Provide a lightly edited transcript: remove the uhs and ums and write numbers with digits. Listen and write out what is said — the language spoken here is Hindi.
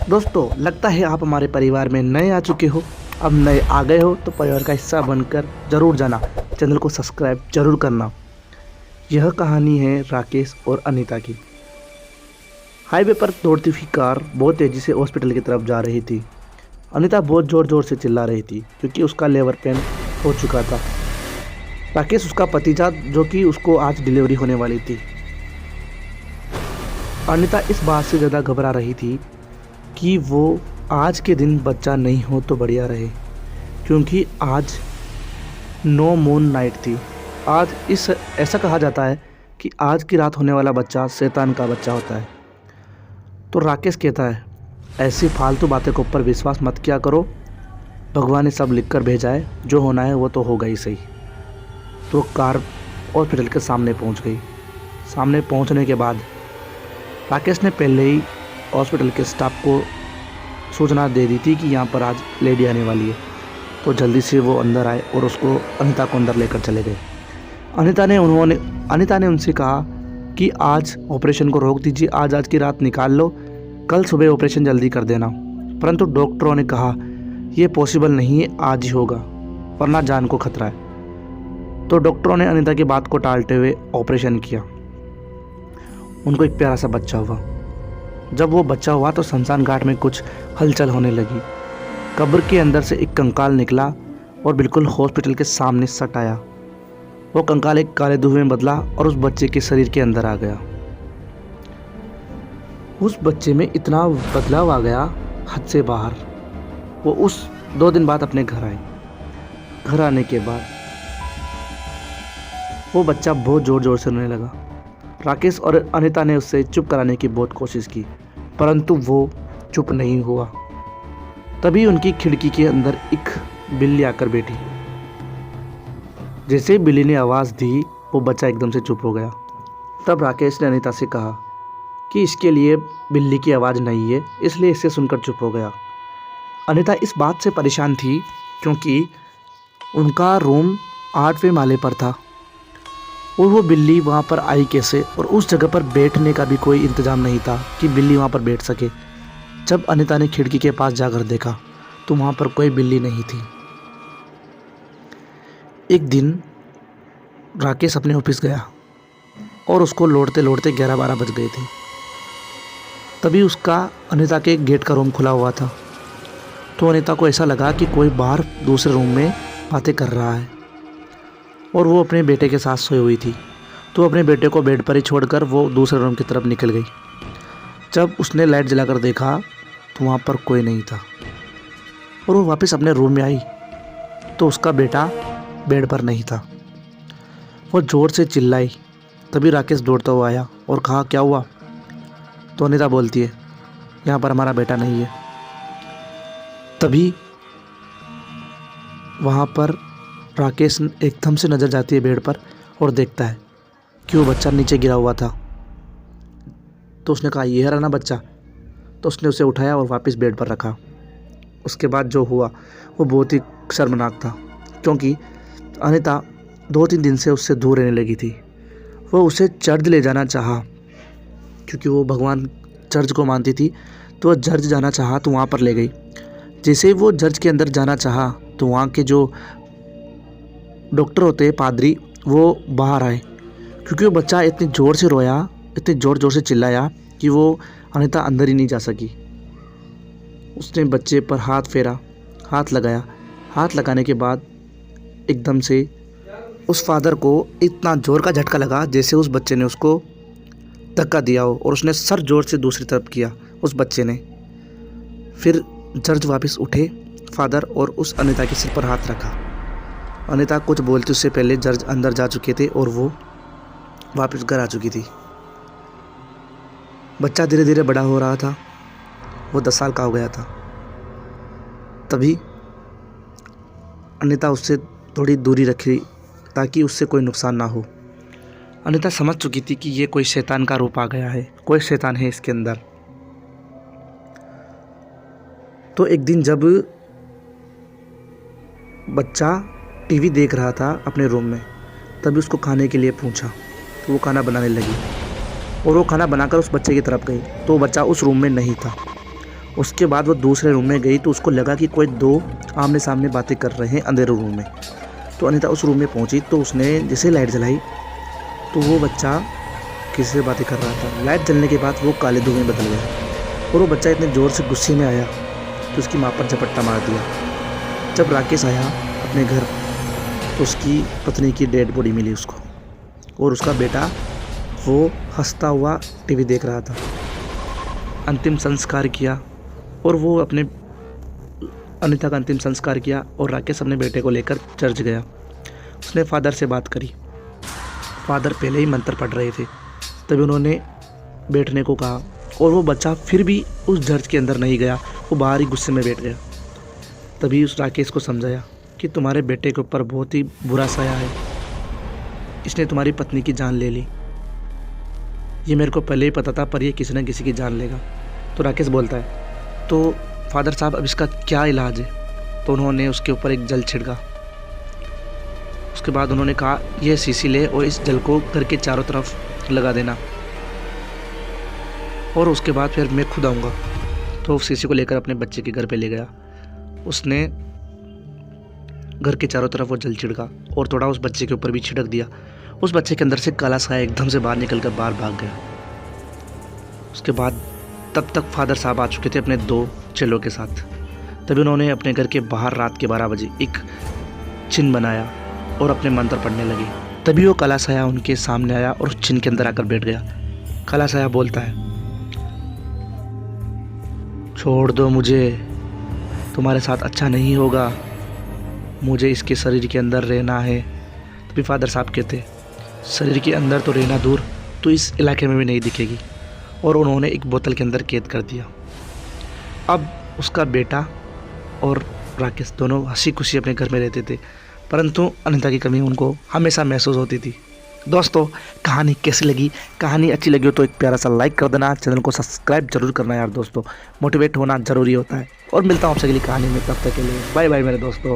दोस्तों, लगता है आप हमारे परिवार में नए आ चुके हो। अब नए आ गए हो तो परिवार का हिस्सा बनकर ज़रूर जाना, चैनल को सब्सक्राइब जरूर करना। यह कहानी है राकेश और अनीता की। हाईवे पर दौड़ती हुई कार बहुत तेज़ी से हॉस्पिटल की तरफ जा रही थी। अनीता बहुत ज़ोर ज़ोर से चिल्ला रही थी क्योंकि उसका लेबर पेन हो चुका था। राकेश उसका पतीजा, जो कि उसको आज डिलीवरी होने वाली थी। अनीता इस बात से ज़्यादा घबरा रही थी कि वो आज के दिन बच्चा नहीं हो तो बढ़िया रहे, क्योंकि आज नो मून नाइट थी। आज ऐसा कहा जाता है कि आज की रात होने वाला बच्चा शैतान का बच्चा होता है। तो राकेश कहता है, ऐसी फालतू बातें के ऊपर विश्वास मत किया करो, भगवान ने सब लिख कर भेजा है, जो होना है वो तो होगा ही सही। तो कार हॉस्पिटल के सामने पहुंच गई। सामने पहुंचने के बाद राकेश ने पहले ही हॉस्पिटल के स्टाफ को सूचना दे दी थी कि यहाँ पर आज लेडी आने वाली है। तो जल्दी से वो अंदर आए और उसको अनीता को अंदर लेकर चले गए। अनीता ने उनसे कहा कि आज ऑपरेशन को रोक दीजिए, आज की रात निकाल लो, कल सुबह ऑपरेशन जल्दी कर देना। परंतु डॉक्टरों ने कहा यह पॉसिबल नहीं है, आज ही होगा, वरना जान को खतरा है। तो डॉक्टरों ने अनीता की बात को टालते हुए ऑपरेशन किया। उनको एक प्यारा सा बच्चा हुआ। जब वो बच्चा हुआ तो शमशान घाट में कुछ हलचल होने लगी। कब्र के अंदर से एक कंकाल निकला और बिल्कुल हॉस्पिटल के सामने सट आया। वो कंकाल एक काले धुएं में बदला और उस बच्चे के शरीर के अंदर आ गया। उस बच्चे में इतना बदलाव आ गया हद से बाहर। वो उस 2 दिन बाद अपने घर आए। घर आने के बाद वो बच्चा बहुत ज़ोर ज़ोर से रोने लगा। राकेश और अनीता ने उससे चुप कराने की बहुत कोशिश की, परंतु वो चुप नहीं हुआ। तभी उनकी खिड़की के अंदर एक बिल्ली आकर बैठी। जैसे बिल्ली ने आवाज़ दी, वो बच्चा एकदम से चुप हो गया। तब राकेश ने अनीता से कहा कि इसके लिए बिल्ली की आवाज़ नहीं है, इसलिए इसे सुनकर चुप हो गया। अनीता इस बात से परेशान थी क्योंकि उनका रूम 8वें माले पर था और वो बिल्ली वहाँ पर आई कैसे, और उस जगह पर बैठने का भी कोई इंतज़ाम नहीं था कि बिल्ली वहाँ पर बैठ सके। जब अनीता ने खिड़की के पास जाकर देखा तो वहाँ पर कोई बिल्ली नहीं थी। एक दिन राकेश अपने ऑफिस गया और उसको लौटते लौटते 11-12 बज गए थे। तभी उसका अनीता के गेट का रूम खुला हुआ था। तो अनीता को ऐसा लगा कि कोई बाहर दूसरे रूम में बातें कर रहा है और वो अपने बेटे के साथ सोई हुई थी। तो अपने बेटे को बेड पर ही छोड़कर वो दूसरे रूम की तरफ निकल गई। जब उसने लाइट जलाकर देखा तो वहाँ पर कोई नहीं था और वो वापस अपने रूम में आई तो उसका बेटा बेड पर नहीं था। वो ज़ोर से चिल्लाई। तभी राकेश दौड़ता हुआ आया और कहा, क्या हुआ? तो अनीता बोलती है, यहाँ पर हमारा बेटा नहीं है। तभी वहाँ पर राकेश एकदम से नज़र जाती है बेड पर और देखता है कि वो बच्चा नीचे गिरा हुआ था। तो उसने कहा, ये है ना बच्चा। तो उसने उसे उठाया और वापस बेड पर रखा। उसके बाद जो हुआ वो बहुत ही शर्मनाक था, क्योंकि अनीता 2-3 दिन से उससे दूर रहने लगी थी। वो उसे चर्च ले जाना चाहा, क्योंकि वो भगवान चर्च को मानती थी। तो वह चर्च जाना चाहा तो वहाँ पर ले गई। जैसे ही वो चर्च के अंदर जाना चाहा तो वहाँ के जो डॉक्टर होते हैं, पादरी, वो बाहर आए, क्योंकि वो बच्चा इतनी ज़ोर से रोया, इतने ज़ोर ज़ोर से चिल्लाया कि वो अनीता अंदर ही नहीं जा सकी। उसने बच्चे पर हाथ फेरा, हाथ लगाया। हाथ लगाने के बाद एकदम से उस फादर को इतना ज़ोर का झटका लगा जैसे उस बच्चे ने उसको धक्का दिया हो, और उसने सर ज़ोर से दूसरी तरफ किया उस बच्चे ने। फिर जज वापस उठे फादर और उस अनीता के सिर पर हाथ रखा। अनीता कुछ बोलते उससे पहले जज अंदर जा चुके थे और वो वापस घर आ चुकी थी। बच्चा धीरे धीरे बड़ा हो रहा था। वो 10 साल का हो गया था। तभी अनीता उससे थोड़ी दूरी रखी ताकि उससे कोई नुकसान ना हो। अनीता समझ चुकी थी कि ये कोई शैतान का रूप आ गया है, कोई शैतान है इसके अंदर। तो एक दिन जब बच्चा टीवी देख रहा था अपने रूम में, तभी उसको खाने के लिए पूछा तो वो खाना बनाने लगी और वो खाना बनाकर उस बच्चे की तरफ गई तो वो बच्चा उस रूम में नहीं था। उसके बाद वो दूसरे रूम में गई तो उसको लगा कि कोई दो आमने सामने बातें कर रहे हैं अंधेरे रूम में। तो अनीता उस रूम में पहुंची तो उसने जैसे लाइट जलाई तो वो बच्चा किसी से बातें कर रहा था। लाइट जलने के बाद वो काले धुएं में बदल गया और वो बच्चा इतने ज़ोर से गुस्से में आया कि उसकी माँ पर झपट्टा मार दिया। जब राकेश आया अपने घर तो उसकी पत्नी की डेड बॉडी मिली उसको और उसका बेटा वो हंसता हुआ टीवी देख रहा था। अंतिम संस्कार किया और वो अपने अनीता का अंतिम संस्कार किया और राकेश अपने बेटे को लेकर चर्च गया। उसने फादर से बात करी। फादर पहले ही मंत्र पढ़ रहे थे, तभी उन्होंने बैठने को कहा और वो बच्चा फिर भी उस चर्च के अंदर नहीं गया, वो बाहर ही गुस्से में बैठ गया। तभी उस राकेश को समझाया कि तुम्हारे बेटे के ऊपर बहुत ही बुरा साया है, इसने तुम्हारी पत्नी की जान ले ली। ये मेरे को पहले ही पता था, पर ये किसी न किसी की जान लेगा। तो राकेश बोलता है तो फादर साहब अब इसका क्या इलाज है? तो उन्होंने उसके ऊपर एक जल छिड़का। उसके बाद उन्होंने कहा यह शीशी ले और इस जल को घर के चारों तरफ लगा देना और उसके बाद फिर मैं खुद आऊँगा। तो उस शीशी को लेकर अपने बच्चे के घर पे ले गया। उसने घर के चारों तरफ वो जल छिड़का और थोड़ा उस बच्चे के ऊपर भी छिड़क दिया। उस बच्चे के अंदर से काला साया एकदम से बाहर निकल कर बाहर भाग गया। उसके बाद तब तक फादर साहब आ चुके थे अपने 2 चेलों के साथ। तभी उन्होंने अपने घर के बाहर रात के 12 बजे एक चिन्ह बनाया और अपने मंत्र पढ़ने लगे। तभी वो काला साया उनके सामने आया और उस चिन्ह के अंदर आकर बैठ गया। काला साया बोलता है छोड़ दो मुझे, तुम्हारे साथ अच्छा नहीं होगा, मुझे इसके शरीर के अंदर रहना है। तभी फादर साहब कहते शरीर के अंदर तो रहना दूर, तो इस इलाके में भी नहीं दिखेगी। और उन्होंने एक बोतल के अंदर कैद कर दिया। अब उसका बेटा और राकेश दोनों हंसी खुशी अपने घर में रहते थे, परंतु अनीता की कमी उनको हमेशा महसूस होती थी। दोस्तों कहानी कैसी लगी? कहानी अच्छी लगी हो तो एक प्यारा सा लाइक कर देना, चैनल को सब्सक्राइब जरूर करना यार दोस्तों, मोटिवेट होना ज़रूरी होता है। और मिलता हूँ आपसे अगली कहानी में, तब तक के लिए बाय बाय मेरे दोस्तों।